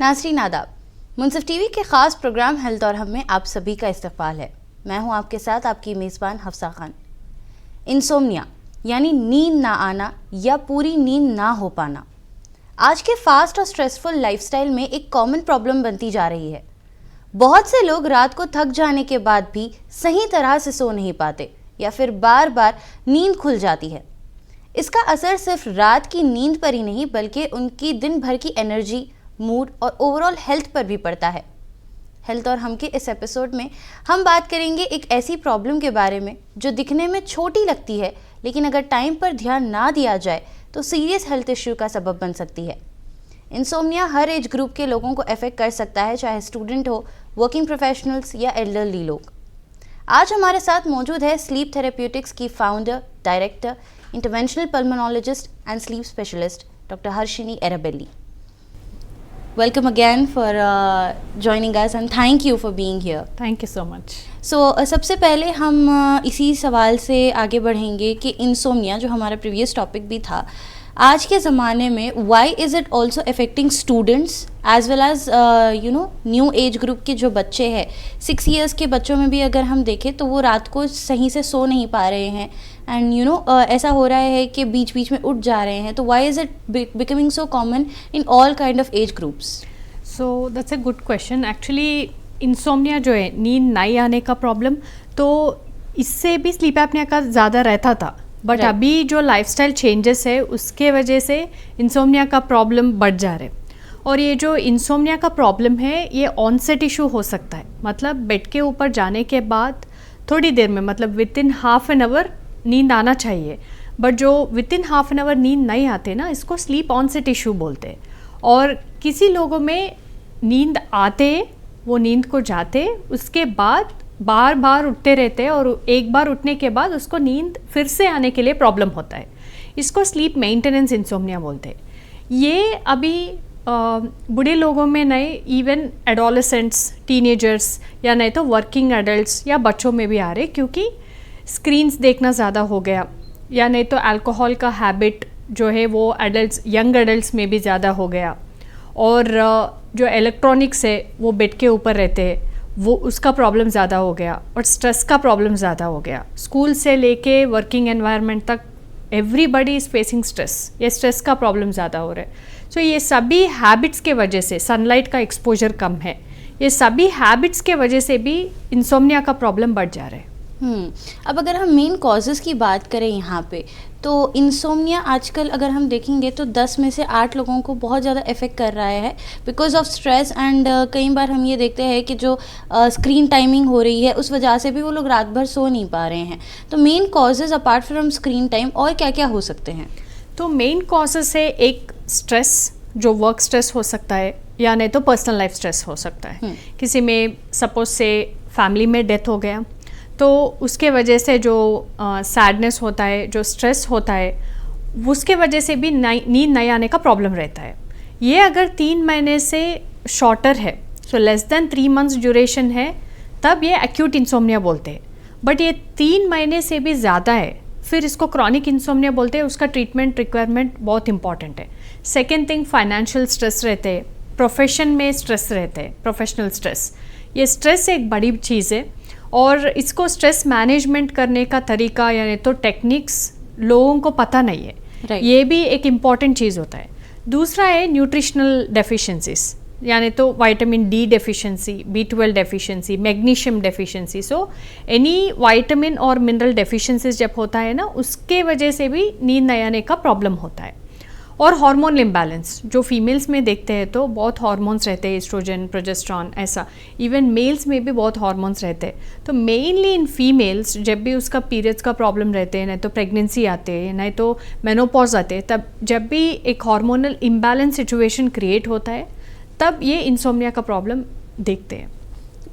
नाज़रीन आदाब, मुनसिफ टीवी के ख़ास प्रोग्राम हेल्थ और हम में आप सभी का इस्तकबाल है। मैं हूं आपके साथ आपकी मेज़बान हफ्सा खान। इंसोम्निया यानी नींद ना आना या पूरी नींद ना हो पाना आज के फास्ट और स्ट्रेसफुल लाइफस्टाइल में एक कॉमन प्रॉब्लम बनती जा रही है। बहुत से लोग रात को थक जाने के बाद भी सही तरह से सो नहीं पाते या फिर बार बार नींद खुल जाती है। इसका असर सिर्फ रात की नींद पर ही नहीं बल्कि उनकी दिन भर की एनर्जी, मूड और ओवरऑल हेल्थ पर भी पड़ता है। हेल्थ और हम के इस एपिसोड में हम बात करेंगे एक ऐसी प्रॉब्लम के बारे में जो दिखने में छोटी लगती है, लेकिन अगर टाइम पर ध्यान ना दिया जाए तो सीरियस हेल्थ इश्यू का सबब बन सकती है। इंसोम्निया हर एज ग्रुप के लोगों को अफेक्ट कर सकता है, चाहे स्टूडेंट हो, वर्किंग प्रोफेशनल्स या एल्डरली लोग। आज हमारे साथ मौजूद है स्लीप थेरेप्यूटिक्स की founder, director, interventional pulmonologist and sleep specialist doctor Harshini Errabelli. Welcome again for joining us and thank you for being here. Thank you so much. So सबसे पहले हम इसी सवाल से आगे बढ़ेंगे कि इंसोम्निया, जो हमारा प्रीवियस टॉपिक भी था, आज के ज़माने में why is it also affecting students as well as new age group के जो बच्चे हैं, 6 years के बच्चों में भी अगर हम देखें तो वो रात को सही से सो नहीं पा रहे हैं एंड ऐसा हो रहा है कि बीच बीच में उठ जा रहे हैं। तो why is it becoming so common in all kind of age groups? So that's a good question. Actually insomnia जो है, नींद नहीं आने का प्रॉब्लम, तो इससे भी स्लीप एपनिया का ज़्यादा रहता था, बट अभी जो लाइफस्टाइल चेंजेस है उसके वजह से इंसोम्निया का प्रॉब्लम बढ़ जा रहे। और ये जो इंसोम्निया का प्रॉब्लम है ये ऑनसेट इशू हो सकता है, मतलब बेड के ऊपर जाने के बाद थोड़ी देर में, मतलब with in half an our नींद आना चाहिए, बट जो with in half an our नींद नहीं आते ना, इसको स्लीप ऑनसेट इशू बोलते हैं। और किसी लोगों में नींद आते, वो नींद को जाते, उसके बाद बार बार उठते रहते हैं और एक बार उठने के बाद उसको नींद फिर से आने के लिए प्रॉब्लम होता है। इसको स्लीप मेंटेनेंस इंसोम्निया बोलते हैं। ये अभी बूढ़े लोगों में नहीं, इवन एडोलेसेंट्स, टीनेजर्स या नहीं तो वर्किंग एडल्ट्स या बच्चों में भी आ रहे, क्योंकि स्क्रीन्स देखना ज़्यादा हो गया, या नहीं तो अल्कोहल का हैबिट जो है वो एडल्ट्स, यंग एडल्ट्स में भी ज़्यादा हो गया, और जो इलेक्ट्रॉनिक्स है वो बेड के ऊपर रहते हैं, वो उसका प्रॉब्लम ज़्यादा हो गया, और स्ट्रेस का प्रॉब्लम ज़्यादा हो गया। स्कूल से लेके वर्किंग एनवायरनमेंट तक एवरीबडी इज़ फेसिंग स्ट्रेस, ये स्ट्रेस का प्रॉब्लम ज़्यादा हो रहा है। सो ये सभी हैबिट्स के वजह से, सनलाइट का एक्सपोजर कम है, ये सभी हैबिट्स के वजह से भी इंसोम्निया का प्रॉब्लम बढ़ जा रहा है। अब अगर हम मेन कॉजेज़ की बात करें यहाँ पे, तो इंसोम्निया आजकल अगर हम देखेंगे तो 10 में से 8 लोगों को बहुत ज़्यादा इफ़ेक्ट कर रहा है बिकॉज ऑफ स्ट्रेस एंड कई बार हम ये देखते हैं कि जो स्क्रीन टाइमिंग हो रही है उस वजह से भी वो लोग रात भर सो नहीं पा रहे हैं। तो main causes apart from screen time और क्या क्या हो सकते हैं? तो मेन कॉजेज़ है एक स्ट्रेस, जो वर्क स्ट्रेस हो सकता है या नहीं तो पर्सनल लाइफ स्ट्रेस हो सकता है। किसी में सपोज से फैमिली में डेथ हो गया तो उसके वजह से जो सैडनेस होता है, जो स्ट्रेस होता है, उसके वजह से भी नींद नहीं आने का प्रॉब्लम रहता है। ये अगर 3 महीने से शॉर्टर है, so less than 3 months duration है, तब ये एक्यूट इंसोम्निया बोलते हैं। बट ये 3 महीने से भी ज़्यादा है, फिर इसको क्रॉनिक इंसोम्निया बोलते हैं। उसका ट्रीटमेंट रिक्वायरमेंट बहुत इंपॉर्टेंट है। सेकेंड थिंग, फाइनेंशियल स्ट्रेस रहते हैं, प्रोफेशन में स्ट्रेस रहते हैं, प्रोफेशनल स्ट्रेस। ये स्ट्रेस एक बड़ी चीज़ है और इसको स्ट्रेस मैनेजमेंट करने का तरीका यानी तो टेक्निक्स लोगों को पता नहीं है। ये भी एक इम्पॉर्टेंट चीज़ होता है। दूसरा है न्यूट्रिशनल डेफिशिएंसीज, यानी तो vitamin D deficiency, B12 deficiency, magnesium deficiency. So any vitamin और मिनरल डेफिशिएंसीज जब होता है ना, उसके वजह से भी नींद नहीं आने का प्रॉब्लम होता है। और हार्मोन इम्बैलेंस जो फीमेल्स में देखते हैं तो बहुत हार्मोन्स रहते हैं, एस्ट्रोजन, प्रोजेस्टेरॉन, ऐसा। इवन मेल्स में भी बहुत हार्मोन्स रहते हैं। तो मेनली इन फीमेल्स जब भी उसका पीरियड्स का प्रॉब्लम रहते हैं, नहीं तो प्रेगनेंसी आते हैं, नहीं तो मेनोपॉज आते हैं, तब जब भी एक हार्मोनल इम्बैलेंस सिचुएशन क्रिएट होता है तब ये इंसोम्निया का प्रॉब्लम देखते हैं।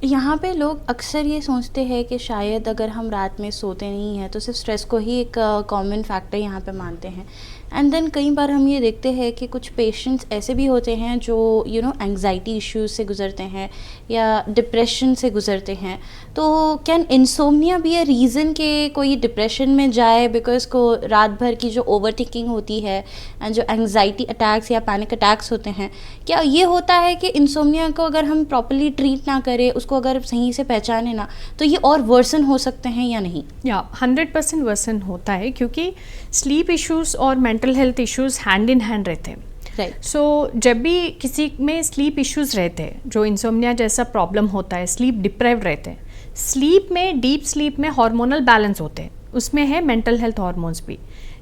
यहाँ पे लोग अक्सर ये सोचते हैं कि शायद अगर हम रात में सोते नहीं हैं तो सिर्फ स्ट्रेस को ही एक कॉमन फैक्टर यहाँ पे मानते हैं। एंड देन कई बार हम ये देखते हैं कि कुछ पेशेंट्स ऐसे भी होते हैं जो एंग्जाइटी इश्यूज से गुजरते हैं या डिप्रेशन से गुजरते हैं। तो can insomnia be a reason कि कोई डिप्रेशन में जाए बिकॉज को रात भर की जो ओवर थिंकिंग होती है एंड जो एंग्जाइटी अटैक्स या पैनिक अटैक्स होते हैं, क्या ये होता है कि इंसोम्निया को अगर हम प्रॉपर्ली ट्रीट ना करें, उसको अगर सही से पहचाने ना, तो ये और वर्सन हो सकते हैं या नहीं? या 100% वर्सन होता है, क्योंकि स्लीप इश्यूज और mental health issues hand in hand रहते हैं। राइट। सो जब भी किसी में स्लीप इश्यूज रहते हैं, जो इंसोम्निया जैसा प्रॉब्लम होता है, स्लीप डिप्राइव रहते हैं, स्लीप में डीप स्लीप में हार्मोनल बैलेंस होते हैं, उसमें है मेंटल हेल्थ हार्मोन्स भी।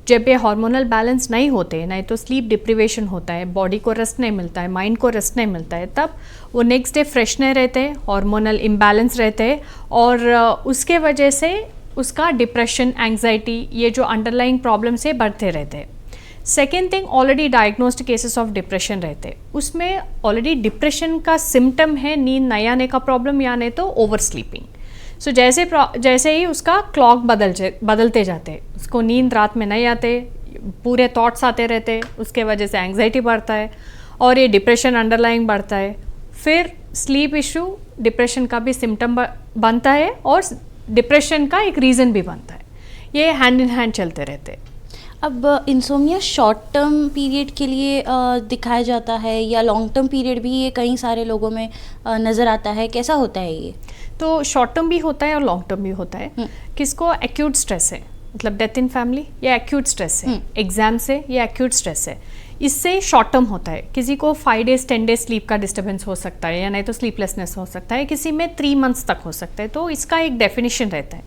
जब ये हार्मोनल बैलेंस नहीं होते, नहीं तो स्लीप डिप्रिवेशन होता है, बॉडी को रेस्ट नहीं मिलता है, माइंड को रेस्ट नहीं मिलता है, तब वो नेक्स्ट डे फ्रेश नहीं रहते हैं, हार्मोनल इम्बैलेंस रहते हैं, और उसके वजह से उसका डिप्रेशन, एंग्जाइटी, ये जो अंडरलाइंग प्रॉब्लम्स है बढ़ते रहते हैं। Second thing, already diagnosed cases of depression रहते हैं, उसमें ऑलरेडी डिप्रेशन का सिम्टम है नींद नहीं आने का प्रॉब्लम, या नहीं तो ओवर स्लीपिंग। सो जैसे ही उसका क्लॉक बदलते जाते हैं, उसको नींद रात में नहीं आते, पूरे थॉट्स आते रहते, उसके वजह से एंग्जाइटी बढ़ता है और ये डिप्रेशन अंडरलाइंग बढ़ता है। फिर स्लीप इशू डिप्रेशन का भी सिम्टम बनता है और डिप्रेशन का एक रीज़न भी बनता है। ये हैंड इन हैंड चलते रहते हैं। अब इंसोम्निया शॉर्ट टर्म पीरियड के लिए दिखाया जाता है या लॉन्ग टर्म पीरियड भी ये कई सारे लोगों में नज़र आता है, कैसा होता है ये? तो शॉर्ट टर्म भी होता है और लॉन्ग टर्म भी होता है। किसको एक्यूट स्ट्रेस है, मतलब डेथ इन फैमिली, या एक्यूट स्ट्रेस है, एग्जाम से, या एक्यूट स्ट्रेस है, इससे शॉर्ट टर्म होता है। किसी को 5 days 10 days स्लीप का डिस्टर्बेंस हो सकता है, या नहीं तो स्लीपलेसनेस हो सकता है, किसी में 3 months तक हो सकता है। तो इसका एक डेफिनेशन रहता है,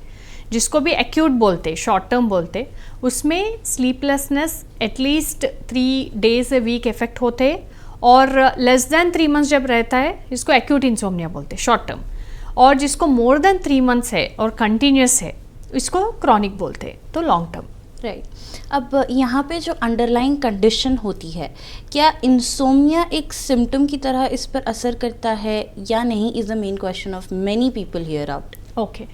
जिसको भी एक्यूट बोलते, शॉर्ट टर्म बोलते, उसमें sleeplessness at least 3 days a week effect होते, और लेस देन 3 months जब रहता है, इसको एक्यूट इंसोम्निया बोलते, शॉर्ट टर्म। और जिसको मोर देन 3 months है और कंटिन्यूस है, इसको क्रॉनिक बोलते, तो लॉन्ग टर्म। राइट। अब यहाँ पे जो अंडरलाइंग कंडीशन होती है, क्या इंसोम्निया एक सिम्टम की तरह इस पर असर करता है या नहीं, is the main question of many people here out. Okay,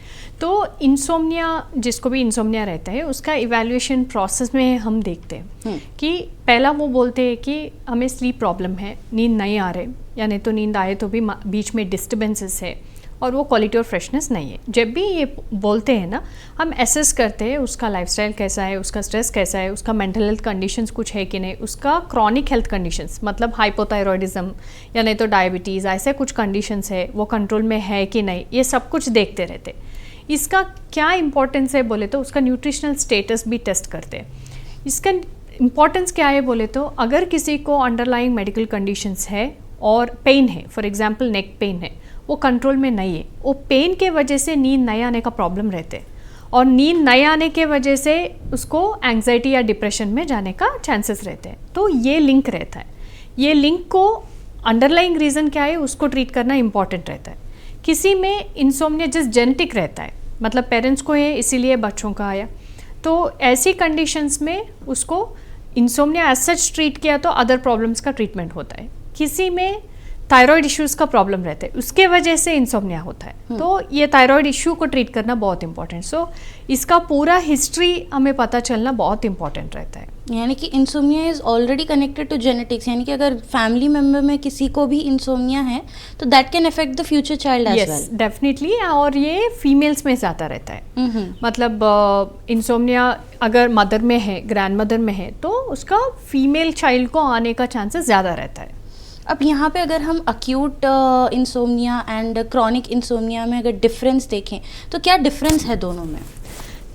तो इंसोम्निया, जिसको भी इंसोम्निया रहता है, उसका इवैल्यूएशन प्रोसेस में हम देखते हैं कि पहला वो बोलते हैं कि हमें स्लीप प्रॉब्लम है, नींद नहीं आ रहे, या नहीं तो नींद आए तो भी बीच में डिस्टर्बेंसेस है और वो क्वालिटी और फ्रेशनेस नहीं है। जब भी ये बोलते हैं ना, हम एसेस करते हैं उसका लाइफस्टाइल कैसा है, उसका स्ट्रेस कैसा है, उसका मेंटल हेल्थ कंडीशंस कुछ है कि नहीं, उसका क्रॉनिक हेल्थ कंडीशंस, मतलब हाइपोथायरॉयडिज्म या नहीं तो डायबिटीज़, ऐसे कुछ कंडीशंस है, वो कंट्रोल में है कि नहीं, ये सब कुछ देखते रहते। इसका क्या इंपॉर्टेंस है बोले तो उसका न्यूट्रिशनल स्टेटस भी टेस्ट करते हैं। इसका इंपॉर्टेंस क्या है बोले तो, अगर किसी को अंडरलाइंग मेडिकल कंडीशंस है और पेन है, फॉर एग्जांपल नेक पेन है, वो कंट्रोल में नहीं है, वो पेन के वजह से नींद नहीं आने का प्रॉब्लम रहते हैं, और नींद नहीं आने के वजह से उसको एंग्जाइटी या डिप्रेशन में जाने का चांसेस रहते हैं। तो ये लिंक रहता है, ये लिंक को अंडरलाइंग रीज़न क्या है उसको ट्रीट करना इंपॉर्टेंट रहता है। किसी में इंसोम्निया जिस जेनेटिक रहता है, मतलब पेरेंट्स को है इसीलिए बच्चों का आया, तो ऐसी कंडीशंस में उसको इंसोम्निया एज सच ट्रीट किया तो अदर प्रॉब्लम्स का ट्रीटमेंट होता है। किसी में थायराइड इश्यूज़ का प्रॉब्लम रहता है, उसके वजह से इंसोम्निया होता है, तो ये थायराइड इश्यू को ट्रीट करना बहुत इंपॉर्टेंट। सो इसका पूरा हिस्ट्री हमें पता चलना बहुत इंपॉर्टेंट रहता है। यानी कि insomnia is already connected to genetics, यानी कि अगर फैमिली मेम्बर में किसी को भी इंसोम्निया है तो that can affect the future child as well. Definitely, और ये फीमेल्स में ज़्यादा रहता है। मतलब इंसोम्निया अगर मदर में है, ग्रैंड मदर में है, तो उसका फीमेल चाइल्ड को आने का चांसेस ज़्यादा रहता है। अब यहाँ पे अगर हम acute insomnia and chronic insomnia में अगर डिफरेंस देखें तो क्या डिफरेंस है दोनों में?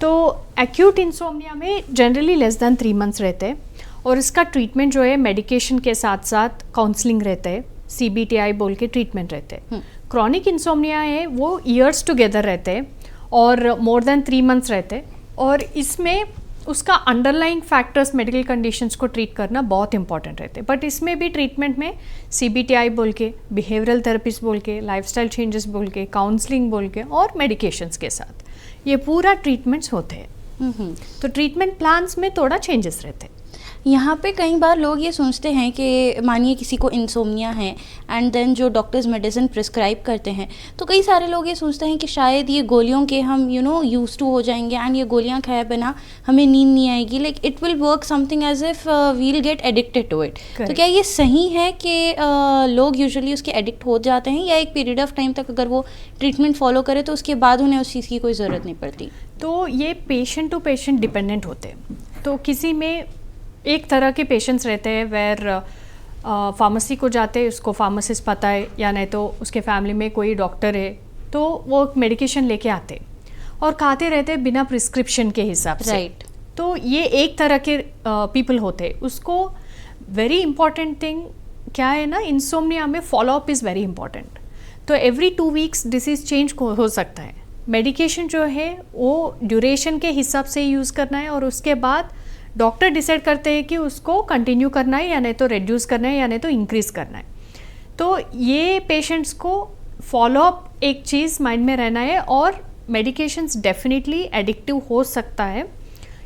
तो एक्यूट इंसोम्निया में जनरली लेस देन 3 months रहते हैं, और इसका ट्रीटमेंट जो है मेडिकेशन के साथ साथ काउंसलिंग रहता है, CBTI बोल के ट्रीटमेंट रहते हैं। क्रॉनिक इंसोम्निया है वो ईयर्स टुगेदर रहते हैं और मोर देन 3 months रहते हैं, और इसमें उसका अंडरलाइंग फैक्टर्स, मेडिकल कंडीशंस को ट्रीट करना बहुत इंपॉर्टेंट रहते हैं। बट इसमें भी ट्रीटमेंट में CBTI बोल के, बिहेवियरल थेरेपीज बोल के, लाइफस्टाइल चेंजेस बोल के, काउंसलिंग बोल के, और मेडिकेशंस के साथ ये पूरा ट्रीटमेंट्स होते हैं। तो ट्रीटमेंट प्लान्स में थोड़ा चेंजेस रहते हैं। यहाँ पे कई बार लोग ये सोचते हैं कि मानिए किसी को इंसोम्निया है एंड देन जो डॉक्टर्स मेडिसिन प्रिस्क्राइब करते हैं, तो कई सारे लोग ये सोचते हैं कि शायद ये गोलियों के हम यूज टू हो जाएंगे एंड ये गोलियाँ खाए बिना हमें नींद नहीं आएगी, like it will work something as if we'll get addicted to it. तो क्या ये सही है कि लोग यूजुअली उसके एडिक्ट हो जाते हैं, या एक पीरियड ऑफ टाइम तक अगर वो ट्रीटमेंट फॉलो करे तो उसके बाद उन्हें उस चीज़ की कोई ज़रूरत नहीं पड़ती? तो ये पेशेंट टू पेशेंट डिपेंडेंट होते हैं। तो किसी में एक तरह के पेशेंट्स रहते हैं वेर फार्मेसी को जाते हैं, उसको फार्मासिस्ट पता है, या नहीं तो उसके फैमिली में कोई डॉक्टर है, तो वो मेडिकेशन लेके आते और खाते रहते हैं बिना प्रिस्क्रिप्शन के हिसाब से। राइट। तो ये एक तरह के पीपल होते हैं। उसको वेरी इंपॉर्टेंट थिंग क्या है ना, इंसोम्निया में फॉलोअप इज़ वेरी इंपॉर्टेंट। तो एवरी 2 वीक्स डिसीज़ चेंज हो सकता है। मेडिकेशन जो है वो ड्यूरेशन के हिसाब से यूज़ करना है, और उसके बाद डॉक्टर डिसाइड करते हैं कि उसको कंटिन्यू करना है या नहीं तो रिड्यूस करना है या नहीं तो इंक्रीज़ करना है। तो ये पेशेंट्स को फॉलोअप एक चीज़ माइंड में रहना है, और मेडिकेशंस डेफिनेटली एडिक्टिव हो सकता है,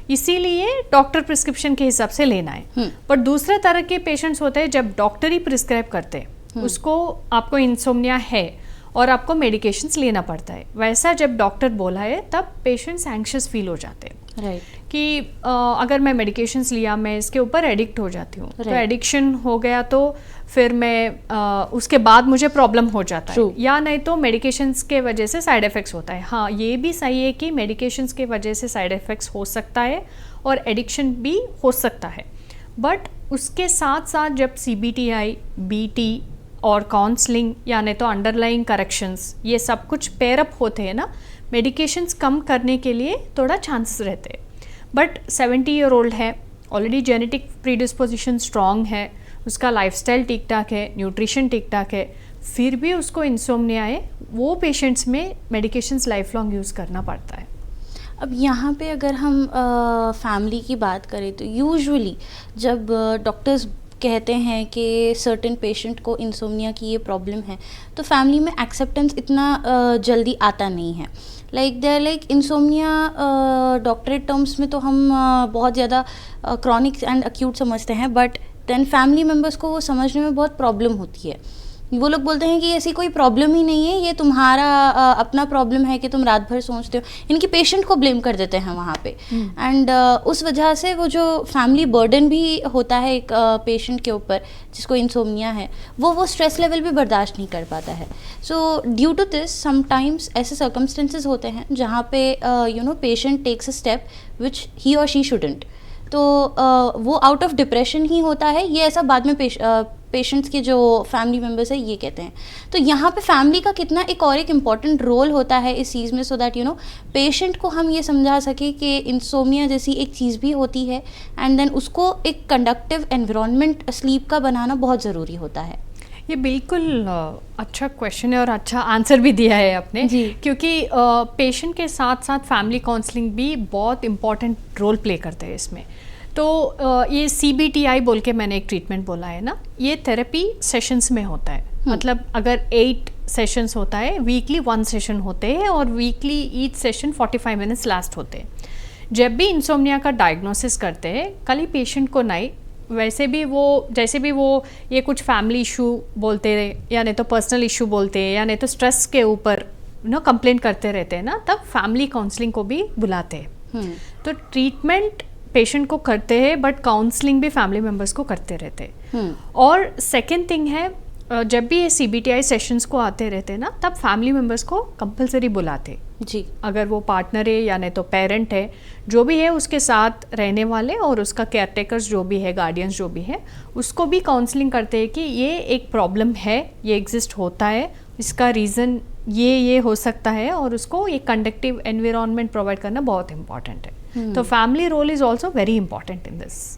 इसीलिए डॉक्टर प्रिस्क्रिप्शन के हिसाब से लेना है। पर दूसरे तरह के पेशेंट्स होते हैं जब डॉक्टर ही प्रिस्क्राइब करते हैं, उसको आपको इंसोम्निया है और आपको मेडिकेशंस लेना पड़ता है, वैसा जब डॉक्टर बोला है तब पेशेंट्स एंग्शियस फील हो जाते हैं। राइट। कि अगर मैं मेडिकेशंस लिया, मैं इसके ऊपर एडिक्ट हो जाती हूँ, तो एडिक्शन हो गया तो फिर मैं उसके बाद मुझे प्रॉब्लम हो जाता है, या नहीं तो मेडिकेशंस के वजह से साइड इफ़ेक्ट्स होता है। हाँ, ये भी सही है कि मेडिकेशंस के वजह से साइड इफ़ेक्ट्स हो सकता है और एडिक्शन भी हो सकता है, बट उसके साथ साथ जब CBTI, BT और काउंसलिंग या नहीं तो अंडरलाइंग करेक्शंस, ये सब कुछ पेयरअप होते हैं ना, मेडिकेशंस कम करने के लिए थोड़ा चांसेस रहते हैं। बट 70 ईयर ओल्ड है, ऑलरेडी जेनेटिक प्रीडिस्पोजिशन स्ट्रॉन्ग है, उसका लाइफस्टाइल ठीक ठाक है, न्यूट्रिशन ठीक ठाक है, फिर भी उसको इंसोम्निया है, वो पेशेंट्स में मेडिकेशंस लाइफ लॉन्ग यूज़ करना पड़ता है। अब यहाँ पे अगर हम फैमिली की बात करें तो यूजुअली जब डॉक्टर्स कहते हैं कि सर्टेन पेशेंट को इंसोम्निया की ये प्रॉब्लम है, तो फैमिली में एक्सेप्टेंस इतना जल्दी आता नहीं है। लाइक इंसोम्निया डॉक्टरेट टर्म्स में तो हम बहुत ज़्यादा क्रॉनिक एंड एक्यूट समझते हैं, बट देन फैमिली मेम्बर्स को वो समझने में बहुत प्रॉब्लम होती है। वो लोग बोलते हैं कि ऐसी कोई प्रॉब्लम ही नहीं है, ये तुम्हारा अपना प्रॉब्लम है कि तुम रात भर सोचते हो, इनकी पेशेंट को ब्लेम कर देते हैं वहाँ पे। एंड उस वजह से वो जो फैमिली बर्डन भी होता है एक पेशेंट के ऊपर जिसको इंसोम्निया है, वो स्ट्रेस लेवल भी बर्दाश्त नहीं कर पाता है। So due to this sometimes ऐसे सर्कमस्टेंसेज होते हैं जहाँ पे patient takes a step which he और शी शुडंट, तो वो आउट ऑफ डिप्रेशन ही होता है, ये ऐसा बाद में पेशेंट्स के जो फैमिली मेम्बर्स है ये कहते हैं। तो यहाँ पे फैमिली का कितना एक इम्पॉर्टेंट रोल होता है इस चीज़ में, सो दैट पेशेंट को हम ये समझा सके कि इंसोम्निया जैसी एक चीज़ भी होती है, एंड देन उसको एक कंडक्टिव एनवायरनमेंट स्लीप का बनाना बहुत ज़रूरी होता है। ये बिल्कुल अच्छा क्वेश्चन है और अच्छा आंसर भी दिया है आपने जी, क्योंकि पेशेंट के साथ साथ फैमिली काउंसलिंग भी बहुत इम्पॉर्टेंट रोल प्ले करते हैं इसमें। तो ये CBTI बोल के मैंने एक ट्रीटमेंट बोला है ना, ये थेरेपी सेशंस में होता है। मतलब अगर 8 सेशंस होता है, वीकली 1 सेशन होते हैं, और weekly each session 45 minutes last होते हैं। जब भी इंसोम्निया का डायग्नोसिस करते हैं, खाली पेशेंट को नहीं, वैसे भी वो जैसे भी वो ये कुछ फैमिली इशू बोलते रहे, या नहीं तो पर्सनल इशू बोलते हैं, या नहीं तो स्ट्रेस के ऊपर कंप्लेंट करते रहते हैं ना, तब फैमिली काउंसलिंग को भी बुलाते हैं। तो ट्रीटमेंट पेशेंट को करते हैं, बट काउंसलिंग भी फैमिली मेम्बर्स को करते रहते हैं। और सेकेंड थिंग है, जब भी ये CBTI सेशंस को आते रहते हैं ना, तब फैमिली मेम्बर्स को कंपलसरी बुलाते जी, अगर वो पार्टनर है या नहीं तो पेरेंट है, जो भी है उसके साथ रहने वाले, और उसका केयर टेकर्स जो भी है, गार्डियंस जो भी है, उसको भी काउंसलिंग करते हैं कि ये एक प्रॉब्लम है, ये एग्जिस्ट होता है, इसका रीज़न ये हो सकता है, और उसको एक कंडक्टिव एनवायरनमेंट प्रोवाइड करना बहुत इंपॉर्टेंट है। तो family role is also very important in this.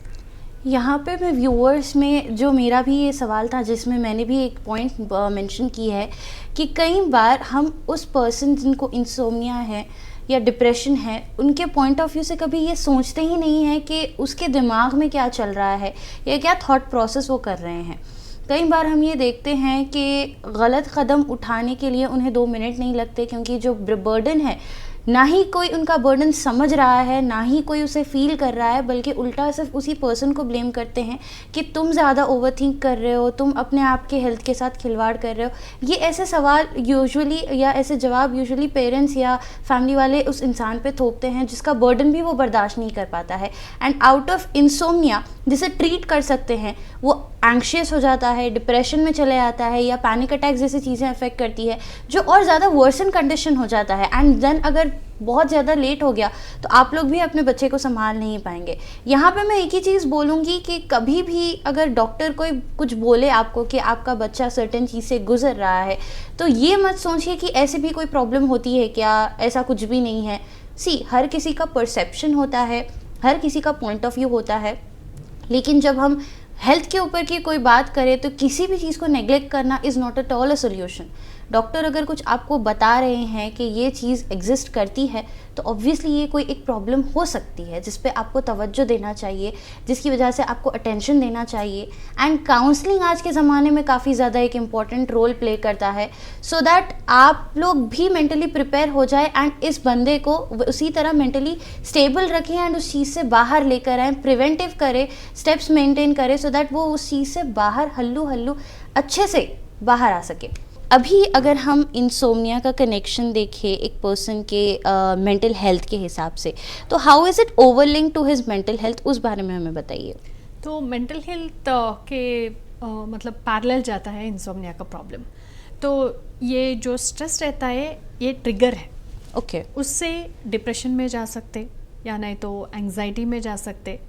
यहाँ पे मैं व्यूअर्स में जो मेरा भी ये सवाल था, जिसमें मैंने भी एक पॉइंट मेंशन की है कि कई बार हम उस पर्सन जिनको इंसोम्निया है या डिप्रेशन है, उनके पॉइंट ऑफ व्यू से कभी ये सोचते ही नहीं है कि उसके दिमाग में क्या चल रहा है या क्या थॉट प्रोसेस वो कर रहे हैं। कई बार हम ये देखते हैं कि गलत कदम उठाने के लिए उन्हें 2 मिनट नहीं लगते, क्योंकि जो बर्डन है ना ही कोई उनका बर्डन समझ रहा है, ना ही कोई उसे फील कर रहा है, बल्कि उल्टा सिर्फ उसी पर्सन को ब्लेम करते हैं कि तुम ज़्यादा ओवरथिंक कर रहे हो, तुम अपने आप के हेल्थ के साथ खिलवाड़ कर रहे हो। ये ऐसे सवाल यूजुअली या ऐसे जवाब यूजुअली पेरेंट्स या फैमिली वाले उस इंसान पे थोपते हैं जिसका बर्डन भी वो बर्दाश्त नहीं कर पाता है। एंड आउट ऑफ इंसोम्निया जिसे ट्रीट कर सकते हैं, वो एंग्शियस हो जाता है, डिप्रेशन में चले आता है, या पैनिक अटैक जैसी चीज़ें अफेक्ट करती है, जो और ज़्यादा वर्सन कंडीशन हो जाता है। एंड देन अगर बहुत ज़्यादा लेट हो गया तो आप लोग भी अपने बच्चे को संभाल नहीं पाएंगे। यहाँ पे मैं एक ही चीज़ बोलूँगी कि कभी भी अगर डॉक्टर कोई कुछ बोले आपको कि आपका बच्चा सर्टेन चीज़ से गुजर रहा है, तो ये मत सोचिए कि ऐसी भी कोई प्रॉब्लम होती है क्या, ऐसा कुछ भी नहीं है। हर किसी का परसेप्शन होता है, हर किसी का पॉइंट ऑफ व्यू होता है, लेकिन जब हम हेल्थ के ऊपर की कोई बात करें तो किसी भी चीज़ को नेग्लेक्ट करना is not at all a solution. Doctor अगर कुछ आपको बता रहे हैं कि ये चीज़ एग्जिस्ट करती है, तो ऑब्वियसली ये कोई एक प्रॉब्लम हो सकती है जिस पे आपको तवज्जो देना चाहिए, जिसकी वजह से आपको अटेंशन देना चाहिए। एंड काउंसलिंग आज के ज़माने में काफ़ी ज़्यादा एक इम्पॉर्टेंट रोल प्ले करता है, सो दैट आप लोग भी मेंटली प्रिपेयर हो जाए एंड इस बंदे को उसी तरह मेंटली स्टेबल रखें एंड उस चीज़ से बाहर लेकर आएँ, प्रिवेंटिव करें, स्टेप्स मेंटेन करें, सो दैट वो उस चीज़ से बाहर हल्लू अच्छे से बाहर आ सके। अभी अगर हम इंसोम्निया का कनेक्शन देखें एक पर्सन के मेंटल हेल्थ के हिसाब से, तो how is it overlink to his mental health, उस बारे में हमें बताइए। तो मेंटल हेल्थ के मतलब पैरेलल जाता है इंसोम्निया का प्रॉब्लम। तो ये जो स्ट्रेस रहता है ये ट्रिगर है, ओके उससे डिप्रेशन में जा सकते या नहीं तो एंग्जाइटी में जा सकते।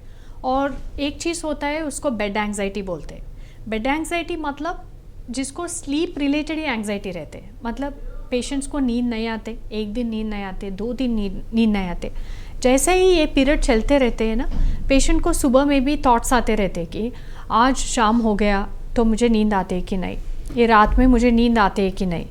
और एक चीज़ होता है उसको बेड एंग्जाइटी बोलते हैं। बेड एंग्जाइटी मतलब जिसको स्लीप रिलेटेड ही एंग्जाइटी रहते हैं, मतलब पेशेंट्स को नींद नहीं आते, एक दिन नींद नहीं आते, 2 दिन नींद नहीं आते। जैसे ही ये पीरियड चलते रहते हैं ना, पेशेंट को सुबह में भी थॉट्स आते रहते हैं कि आज शाम हो गया तो मुझे नींद आती है कि नहीं, ये रात में मुझे नींद आती है कि नहीं,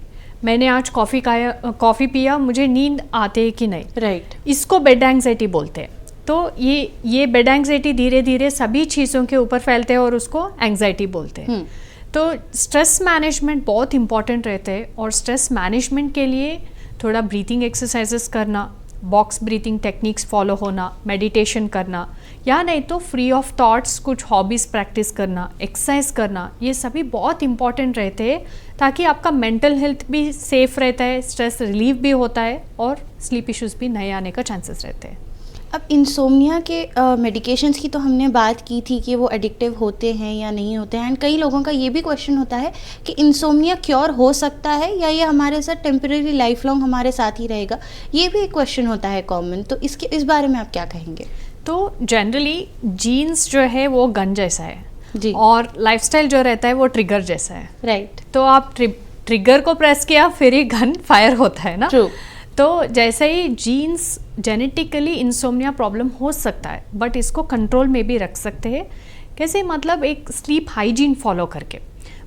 मैंने आज कॉफ़ी पिया, मुझे नींद आती है कि नहीं। राइट इसको बेड एंग्जाइटी बोलते हैं। तो ये बेड एंग्जाइटी धीरे धीरे सभी चीज़ों के ऊपर फैलते हैं और उसको एंग्जाइटी बोलते हैं। तो स्ट्रेस मैनेजमेंट बहुत इंपॉर्टेंट रहते हैं, और स्ट्रेस मैनेजमेंट के लिए थोड़ा ब्रीथिंग एक्सरसाइजेस करना, बॉक्स ब्रीथिंग टेक्निक्स फॉलो होना, मेडिटेशन करना, या नहीं तो फ्री ऑफ थॉट्स कुछ हॉबीज़ प्रैक्टिस करना, एक्सरसाइज करना, ये सभी बहुत इंपॉर्टेंट रहते हैं ताकि आपका मेंटल हेल्थ भी सेफ रहता है, स्ट्रेस रिलीफ भी होता है और स्लीप इश्यूज़ भी नहीं आने का चांसेस रहते हैं। अब इंसोम्निया के मेडिकेशंस की तो हमने बात की थी कि वो एडिक्टिव होते हैं या नहीं होते हैं, एंड कई लोगों का ये भी क्वेश्चन होता है कि इंसोम्निया क्योर हो सकता है या ये हमारे साथ टेम्परेरी लाइफ लॉन्ग हमारे साथ ही रहेगा, ये भी एक क्वेश्चन होता है कॉमन। तो इस बारे में आप क्या कहेंगे। तो जनरली जीन्स जो है वो गन जैसा है जी, और लाइफस्टाइल जो रहता है वो ट्रिगर जैसा है। राइट तो आप ट्रिगर को प्रेस किया फिर ही गन फायर होता है ना। ट्रू। तो जैसे ही जीन्स जेनेटिकली इंसोम्निया प्रॉब्लम हो सकता है, बट इसको कंट्रोल में भी रख सकते हैं। कैसे, मतलब एक स्लीप हाइजीन फॉलो करके,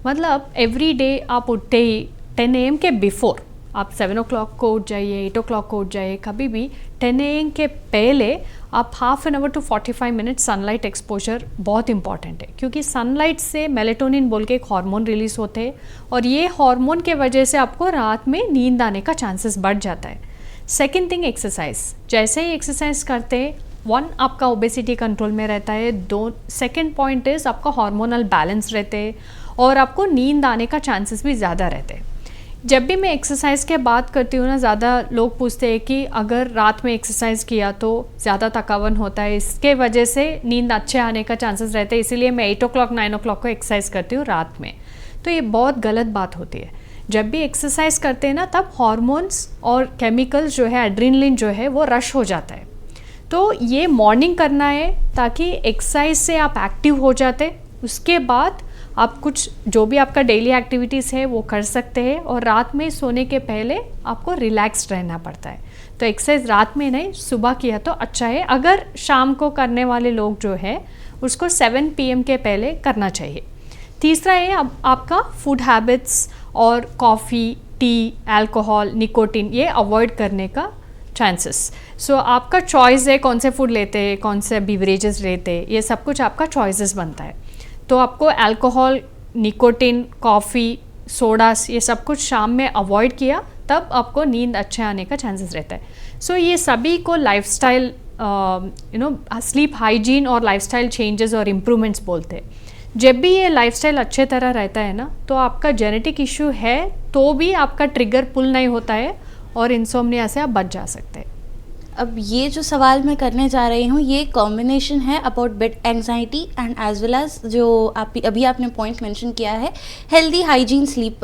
मतलब एवरी डे आप उठते ही 10 AM के बिफोर आप 7 o'clock को उठ जाइए, 8 o'clock को उठ जाइए, कभी भी 10 AM के पहले आप half an hour to 45 minute sunlight exposure बहुत इंपॉर्टेंट है, क्योंकि सनलाइट से मेलेटोनिन बोल के एक हार्मोन रिलीज होते हैं और ये हार्मोन के वजह से आपको रात में नींद आने का चांसेस बढ़ जाता है। सेकेंड थिंग एक्सरसाइज, जैसे ही एक्सरसाइज करते हैं 1 आपका ओबेसिटी कंट्रोल में रहता है, 2 सेकेंड पॉइंट इज आपका हार्मोनल बैलेंस रहते हैं और आपको नींद आने का चांसेस भी ज़्यादा रहते हैं। जब भी मैं एक्सरसाइज के बात करती हूँ ना, ज़्यादा लोग पूछते हैं कि अगर रात में एक्सरसाइज किया तो ज़्यादा थकावन होता है, इसके वजह से नींद अच्छे आने का चांसेस रहते हैं, इसीलिए मैं 8 o'clock 9 o'clock को एक्सरसाइज करती हूँ रात में। तो ये बहुत गलत बात होती है। जब भी एक्सरसाइज करते हैं ना, तब हॉर्मोन्स और केमिकल्स जो है, एड्रेनलिन जो है वो रश हो जाता है। तो ये मॉर्निंग करना है ताकि एक्सरसाइज से आप एक्टिव हो जाते, उसके बाद आप कुछ जो भी आपका डेली एक्टिविटीज़ है वो कर सकते हैं, और रात में सोने के पहले आपको रिलैक्स्ड रहना पड़ता है। तो एक्सरसाइज रात में नहीं, सुबह किया तो अच्छा है। अगर शाम को करने वाले लोग जो है उसको 7 PM के पहले करना चाहिए। तीसरा है अब आपका फूड हैबिट्स और कॉफ़ी, टी, अल्कोहल, निकोटिन ये अवॉइड करने का चांसेस। सो आपका चॉइस है कौन से फूड लेते हैं, कौन से बिवरेजेस लेते हैं, ये सब कुछ आपका चॉइसेस बनता है। तो आपको अल्कोहल, निकोटिन, कॉफ़ी, सोडास ये सब कुछ शाम में अवॉइड किया तब आपको नींद अच्छे आने का चांसेस रहता है। सो ये सभी को लाइफस्टाइल स्लीप हाइजीन और लाइफस्टाइल चेंजेस और इम्प्रूवमेंट्स बोलते हैं। जब भी ये लाइफस्टाइल अच्छे तरह रहता है ना, तो आपका जेनेटिक इशू है तो भी आपका ट्रिगर पुल नहीं होता है और इंसोम्निया से आप बच जा सकते हैं। अब ये जो सवाल मैं करने जा रही हूँ ये कॉम्बिनेशन है about bed anxiety and as well as जो अभी आपने पॉइंट मेंशन किया है हेल्दी हाइजीन स्लीप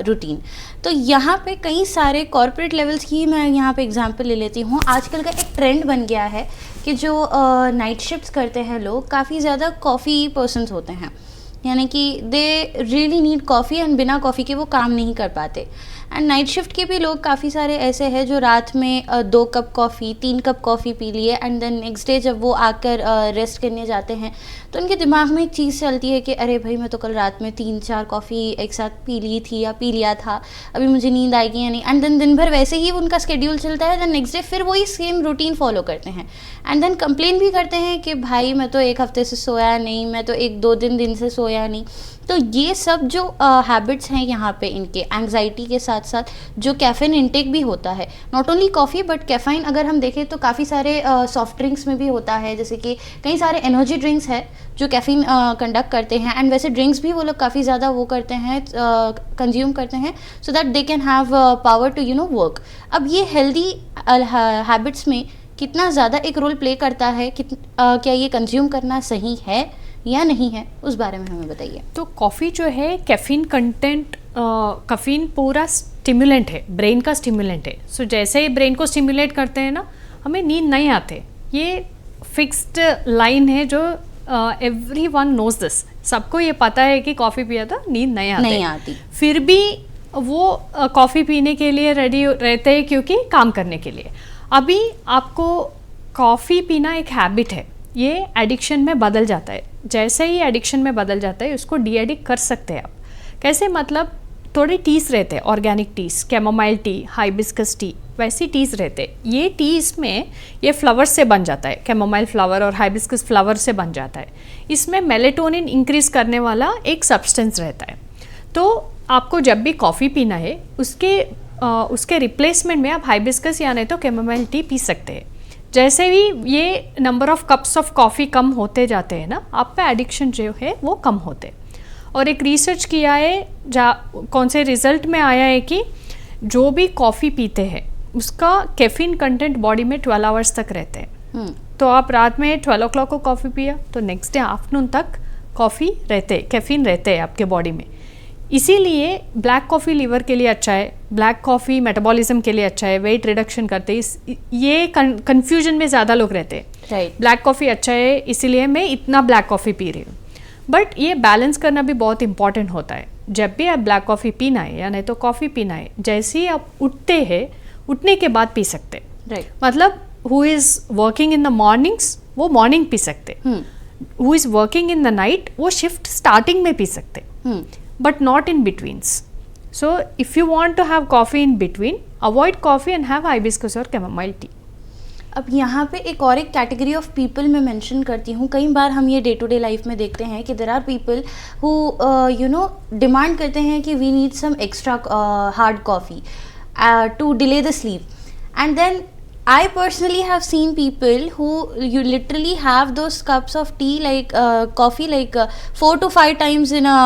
रूटीन। तो यहाँ पे कई सारे कॉर्पोरेट लेवल्स की मैं यहाँ पे एग्जांपल ले लेती हूँ। आजकल का एक ट्रेंड बन गया है कि जो नाइट शिफ्ट्स करते हैं लोग काफ़ी ज़्यादा कॉफ़ी पर्सन्स होते हैं, यानी कि they really need coffee and बिना कॉफ़ी के वो काम नहीं कर पाते। एंड नाइट शिफ्ट के भी लोग काफ़ी सारे ऐसे हैं जो रात में 2 cup coffee 3 cup coffee P लिए एंड देन नेक्स्ट डे जब वो आकर रेस्ट करने जाते हैं तो उनके दिमाग में एक चीज़ चलती है कि अरे भाई मैं तो कल रात में 3-4 कॉफ़ी एक साथ पी ली थी या पी लिया था, अभी मुझे नींद आएगी या नहीं। एंड देन दिन भर वैसे ही उनका स्केड्यूल चलता है, देन नेक्स्ट डे फिर वही सेम रूटीन फॉलो करते हैं एंड देन कंप्लेन भी करते हैं कि भाई मैं तो 1 हफ्ते से सोया नहीं, मैं तो 1-2 दिन से सोया नहीं। तो ये सब जो हैबिट्स हैं यहाँ पे इनके एंग्जाइटी के साथ साथ जो कैफ़ीन इंटेक भी होता है, not only coffee but caffeine अगर हम देखें तो काफ़ी सारे सॉफ्ट ड्रिंक्स में भी होता है, जैसे कि कई सारे एनर्जी ड्रिंक्स है जो कैफ़ीन कंडक्ट करते हैं एंड वैसे ड्रिंक्स भी वो लोग काफ़ी ज़्यादा वो करते हैं कंज्यूम करते हैं so that they can have power to work. अब ये हेल्दी हैबिट्स में कितना ज़्यादा एक रोल प्ले करता है, क्या ये कंज्यूम करना सही है या नहीं है, उस बारे में हमें बताइए। तो कॉफ़ी जो है कैफ़ीन कंटेंट, कैफ़ीन पूरा स्टिमुलेंट है, ब्रेन का स्टिमुलेंट है। सो जैसे ही ब्रेन को स्टिमुलेट करते हैं ना, हमें नींद नहीं आते। ये फिक्स्ड लाइन है जो एवरीवन नोज दिस, सबको ये पता है कि कॉफ़ी पिया था नींद नहीं आती। फिर भी वो कॉफ़ी पीने के लिए रेडी रहते हैं क्योंकि काम करने के लिए। अभी आपको कॉफ़ी पीना एक हैबिट है, ये एडिक्शन में बदल जाता है। जैसे ही एडिक्शन में बदल जाता है उसको डी एडिक्ट कर सकते हैं आप। कैसे? मतलब थोड़े टीज रहते हैं, organic teas, chamomile tea, hibiscus tea, वैसी टीज रहते हैं। ये टीज में ये फ्लावर से बन जाता है, कैमोमाइल फ्लावर और हाइबिस्कस फ्लावर से बन जाता है। इसमें मेलेटोनिन इंक्रीज करने वाला एक सब्सटेंस रहता है। तो आपको जब भी कॉफ़ी पीना है उसके रिप्लेसमेंट में आप हाइबिस्कस या नहीं तो कैमोमाइल टी पी सकते हैं। जैसे ही ये number of cups of coffee कम होते जाते हैं ना, आपका एडिक्शन जो है वो कम होते। और एक रिसर्च किया है कौन से रिजल्ट में आया है कि जो भी कॉफ़ी पीते हैं उसका कैफीन कंटेंट बॉडी में 12 आवर्स तक रहते हैं। तो आप रात में 12 o'clock को कॉफ़ी पिया तो नेक्स्ट डे आफ्टरनून तक कॉफ़ी रहते, कैफीन रहते हैं आपके बॉडी में। इसीलिए ब्लैक कॉफ़ी लीवर के लिए अच्छा है, ब्लैक कॉफ़ी मेटाबॉलिज्म के लिए अच्छा है, वेट रिडक्शन करते हैं। ये कन्फ्यूजन में ज़्यादा लोग रहते हैं, राइट। ब्लैक कॉफ़ी अच्छा है इसीलिए मैं इतना ब्लैक कॉफ़ी पी रही हूँ। बट ये बैलेंस करना भी बहुत इंपॉर्टेंट होता है। जब भी आप ब्लैक कॉफ़ी पीना है या नहीं तो कॉफ़ी पीना है, जैसे ही आप उठते हैं उठने के बाद पी सकते हैं, राइट। मतलब who is working in the mornings वो मॉर्निंग पी सकते, who is working in the night वो शिफ्ट स्टार्टिंग में पी सकते, but not in betweens. So if you want to have coffee in between, avoid coffee and have hibiscus or chamomile tea. अब यहाँ पे एक और एक कैटेगरी ऑफ पीपल मैं मेंशन करती हूँ। कई बार हम ये डे टू डे लाइफ में देखते हैं कि there are people who demand करते हैं कि we need some extra hard coffee to delay the sleep and then I personally have seen people who you literally have those cups of tea like coffee like 4 to 5 times in a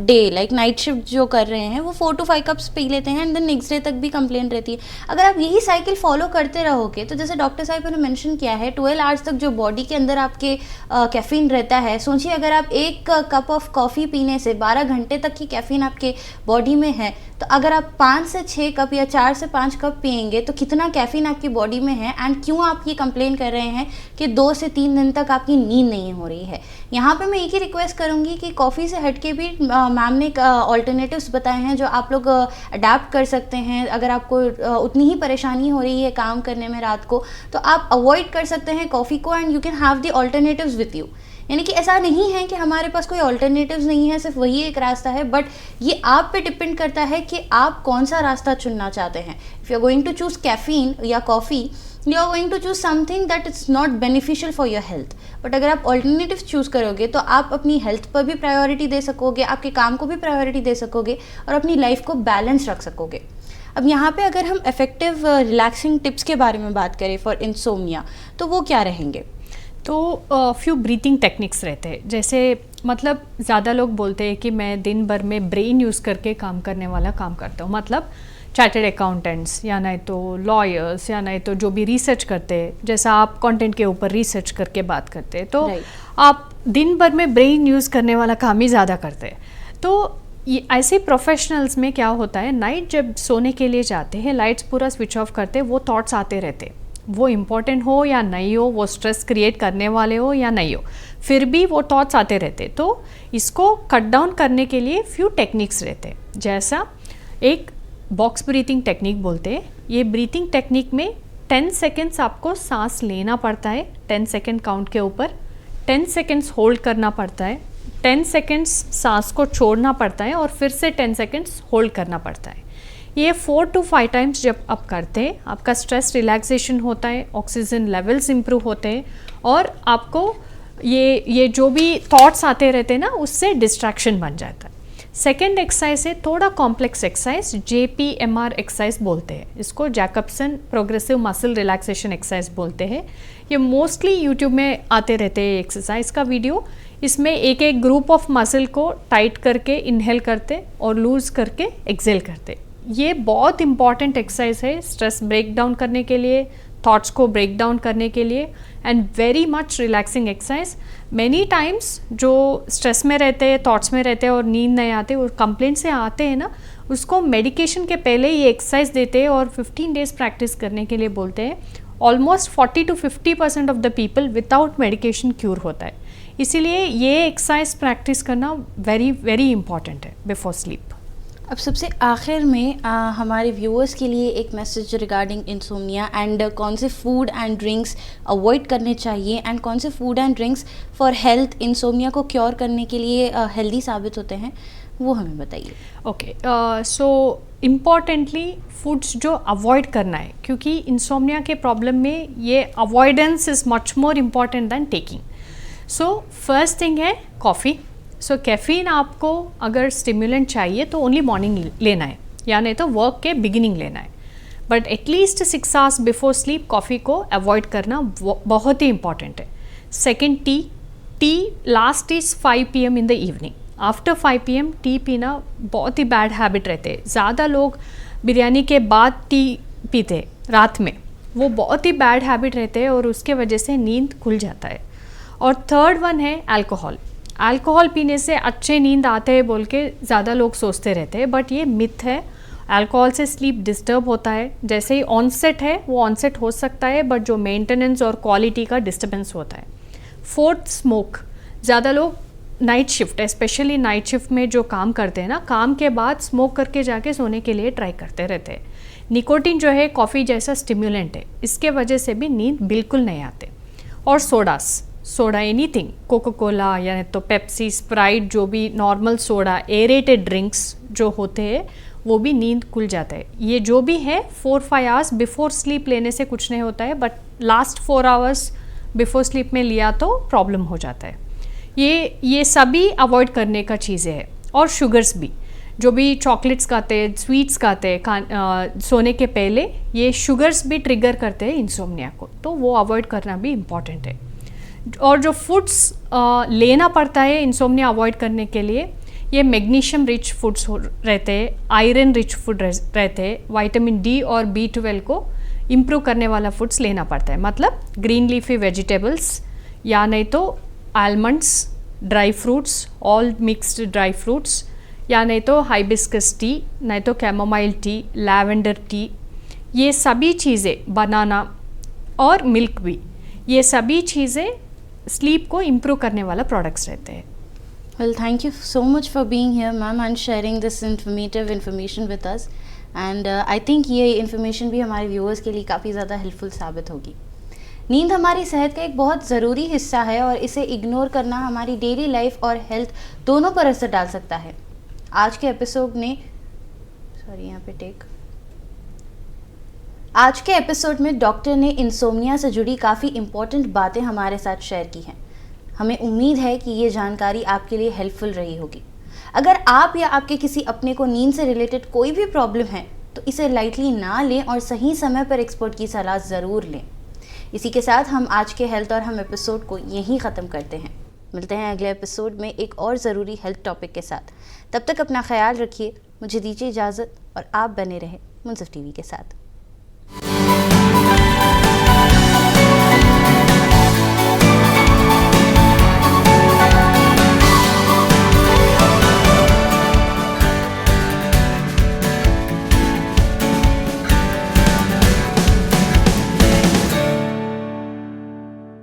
day, like night shift जो कर रहे हैं वो 4 to 5 cups P लेते हैं and then next day तक भी complaint रहती है। अगर आप यही साइकिल फॉलो करते रहोगे तो जैसे डॉक्टर साहब ने मेंशन किया है 12 आवर्स तक जो बॉडी के अंदर आपके कैफीन रहता है। सोचिए अगर आप एक कप ऑफ कॉफ़ी पीने से 12 घंटे तक की कैफीन आपके बॉडी में है तो अगर आप 5 से 6 कप या 4 से 5 कप पिएंगे तो कितना कैफीन आपकी बॉडी में है एंड क्यों आप ये कंप्लेन कर रहे हैं कि 2 से 3 दिन तक आपकी नींद नहीं हो रही है। यहाँ पे मैं एक ही रिक्वेस्ट करूँगी कि कॉफ़ी से हटके भी मैम ने ऑल्टरनेटिव्स बताए हैं जो आप लोग अडेप्ट कर सकते हैं। अगर आपको उतनी ही परेशानी हो रही है काम करने में रात को तो आप अवॉइड कर सकते हैं कॉफ़ी को and you can have the alternatives with you. यानी कि ऐसा नहीं है कि हमारे पास कोई ऑल्टरनेटिव्स नहीं है, सिर्फ वही एक रास्ता है, बट ये आप पे डिपेंड करता है कि आप कौन सा रास्ता चुनना चाहते हैं। If you are going to choose caffeine या coffee, you are going to choose something that is not beneficial for your health. But अगर आप ऑल्टरनेटिव चूज़ करोगे तो आप अपनी हेल्थ पर भी प्रायोरिटी दे सकोगे, आपके काम को भी प्रायोरिटी दे सकोगे और अपनी लाइफ को बैलेंस रख सकोगे। अब यहाँ पे अगर हम इफ़ेक्टिव रिलैक्सिंग टिप्स के बारे में बात करें फॉर इंसोम्निया, तो वो क्या रहेंगे? तो फ्यू ब्रीथिंग टेक्निक्स रहते हैं, जैसे मतलब ज़्यादा लोग बोलते हैं कि मैं दिन भर में ब्रेन यूज़ करके काम करने वाला काम करता हूँ, मतलब चार्टर्ड अकाउंटेंट्स या नहीं तो लॉयर्स या नहीं तो जो भी रिसर्च करते हैं, जैसा आप कंटेंट के ऊपर रिसर्च करके बात करते हैं, तो आप दिन भर में ब्रेन यूज़ करने वाला काम ही ज़्यादा करते हैं। तो ये ऐसे प्रोफेशनल्स में क्या होता है, नाइट जब सोने के लिए जाते हैं, लाइट्स पूरा स्विच ऑफ करते हैं, वो थॉट्स आते रहते, वो इम्पोर्टेंट हो या नहीं हो, वो स्ट्रेस क्रिएट करने वाले हो या नहीं हो, फिर भी वो थॉट्स आते रहते। तो इसको कट डाउन करने के लिए फ्यू टेक्निक्स रहते, जैसा एक बॉक्स ब्रीथिंग टेक्निक बोलते हैं। ये ब्रीथिंग टेक्निक में 10 सेकेंड्स आपको सांस लेना पड़ता है, 10 सेकेंड काउंट के ऊपर 10 सेकेंड्स होल्ड करना पड़ता है, 10 सेकेंड्स सांस को छोड़ना पड़ता है और फिर से 10 सेकेंड्स होल्ड करना पड़ता है। ये 4 to 5 टाइम्स जब आप करते हैं, आपका स्ट्रेस रिलैक्सेशन होता है, ऑक्सीजन लेवल्स इम्प्रूव होते हैं और आपको ये जो भी थॉट्स आते रहते हैं ना, उससे डिस्ट्रैक्शन बन जाता है। सेकेंड एक्सरसाइज है थोड़ा कॉम्प्लेक्स एक्सरसाइज, JPMR एक्सरसाइज बोलते हैं इसको, Jacobson progressive muscle relaxation exercise बोलते हैं। ये मोस्टली यूट्यूब में आते रहते हैं एक्सरसाइज का वीडियो। इसमें एक एक ग्रुप ऑफ मसल को टाइट करके इनहेल करते और लूज करके एक्सेल करते। ये बहुत इंपॉर्टेंट एक्सरसाइज है स्ट्रेस ब्रेक डाउन करने के लिए, थॉट्स को ब्रेक डाउन करने के लिए, and very much relaxing exercise. Many times जो स्ट्रेस में रहते हैं, थॉट्स में रहते हैं और नींद नहीं आते, वो कंप्लेंट से आते हैं ना, उसको मेडिकेशन के पहले ये एक्सरसाइज देते हैं और 15 डेज प्रैक्टिस करने के लिए बोलते हैं। Almost 40 to 50% of the people without medication cure होता है। इसीलिए ये एक्सरसाइज प्रैक्टिस करना वेरी वेरी इंपॉर्टेंट है बिफोर स्लीप। अब सबसे आखिर में हमारे व्यूअर्स के लिए एक मैसेज रिगार्डिंग इंसोम्निया एंड कौन से फूड एंड ड्रिंक्स अवॉइड करने चाहिए एंड कौन से food and drinks for health insomnia को क्योर करने के लिए हेल्दी साबित होते हैं, वो हमें बताइए। ओके, सो इम्पॉर्टेंटली फूड्स जो अवॉइड करना है, क्योंकि इंसोम्निया के प्रॉब्लम में ये avoidance is much more important than taking. So first thing है कॉफ़ी। सो कैफ़ीन आपको अगर स्टिमुलेंट चाहिए तो ओनली मॉर्निंग लेना है या नहीं तो वर्क के बिगिनिंग लेना है, but at least 6 hours before sleep coffee को अवॉइड करना बहुत ही इंपॉर्टेंट है। Second, T last is 5 PM in the evening. After 5 PM T पीना बहुत ही बैड हैबिट रहते हैं। ज़्यादा लोग बिरयानी के बाद टी पीते रात में, वो बहुत ही बैड हैबिट रहते हैं और उसके वजह से नींद खुल जाता है। और थर्ड वन है अल्कोहल। अल्कोहल पीने से अच्छे नींद आते हैं बोल के ज़्यादा लोग सोचते रहते हैं, बट ये मिथ है। अल्कोहल से स्लीप डिस्टर्ब होता है। जैसे ही ऑनसेट है वो ऑनसेट हो सकता है, बट जो मेंटेनेंस और क्वालिटी का डिस्टर्बेंस होता है। Fourth, smoke. ज़्यादा लोग night shift, specially night shift में जो काम करते हैं ना, काम के बाद स्मोक करके जाके सोने के लिए ट्राई करते रहते हैं। निकोटिन जो है कॉफ़ी जैसा स्टिम्युलेंट है, इसके वजह से भी नींद बिल्कुल नहीं आते। और सोडा एनीथिंग, कोको कोला या तो पेप्सी, स्प्राइट, जो भी नॉर्मल सोडा, एरेटेड ड्रिंक्स जो होते हैं वो भी नींद खुल जाता है। ये जो भी है 4-5 आवर्स बिफोर स्लीप लेने से कुछ नहीं होता है, but last 4 hours before sleep में लिया तो प्रॉब्लम हो जाता है। ये सभी अवॉइड करने का चीज़ें हैं। और शुगर्स भी, जो भी चॉकलेट्स खाते हैं, स्वीट्स खाते हैं सोने के पहले, ये शुगर्स भी ट्रिगर करते हैं इंसोम्निया को, तो वो अवॉइड करना भी इम्पॉर्टेंट है। और जो फूड्स लेना पड़ता है इंसोम्निया अवॉइड करने के लिए, ये मैग्नीशियम रिच फूड्स रहते हैं, आयरन रिच फूड रहते हैं, विटामिन D और B12 को इम्प्रूव करने वाला फूड्स लेना पड़ता है। मतलब ग्रीन लीफी वेजिटेबल्स या नहीं तो almonds, dry fruits, all mixed dry fruits, या नहीं तो हाइबिस्कस टी, नहीं तो कैमोमाइल टी, लैवेंडर टी, ये सभी चीज़ें, बनाना और मिल्क भी, ये सभी चीज़ें स्लीप को इम्प्रूव करने वाला प्रोडक्ट्स रहते हैं। Well, thank you so much for being here, ma'am, and sharing this informative information with us. And I think ये information भी हमारे viewers के लिए काफ़ी ज़्यादा helpful साबित होगी। नींद हमारी सेहत का एक बहुत ज़रूरी हिस्सा है और इसे इग्नोर करना हमारी डेली लाइफ और हेल्थ दोनों पर असर डाल सकता है। आज के एपिसोड में डॉक्टर ने इंसोम्निया से जुड़ी काफ़ी इम्पोर्टेंट बातें हमारे साथ शेयर की हैं। हमें उम्मीद है कि ये जानकारी आपके लिए हेल्पफुल रही होगी। अगर आप या आपके किसी अपने को नींद से रिलेटेड कोई भी प्रॉब्लम है तो इसे लाइटली ना लें और सही समय पर एक्सपर्ट की सलाह ज़रूर लें। इसी के साथ हम आज के हेल्थ और हम एपिसोड को यहीं ख़त्म करते हैं। मिलते हैं अगले एपिसोड में एक और ज़रूरी हेल्थ टॉपिक के साथ। तब तक अपना ख्याल रखिए, मुझे दीजिए इजाज़त और आप बने रहें मुंसिफ टीवी के साथ।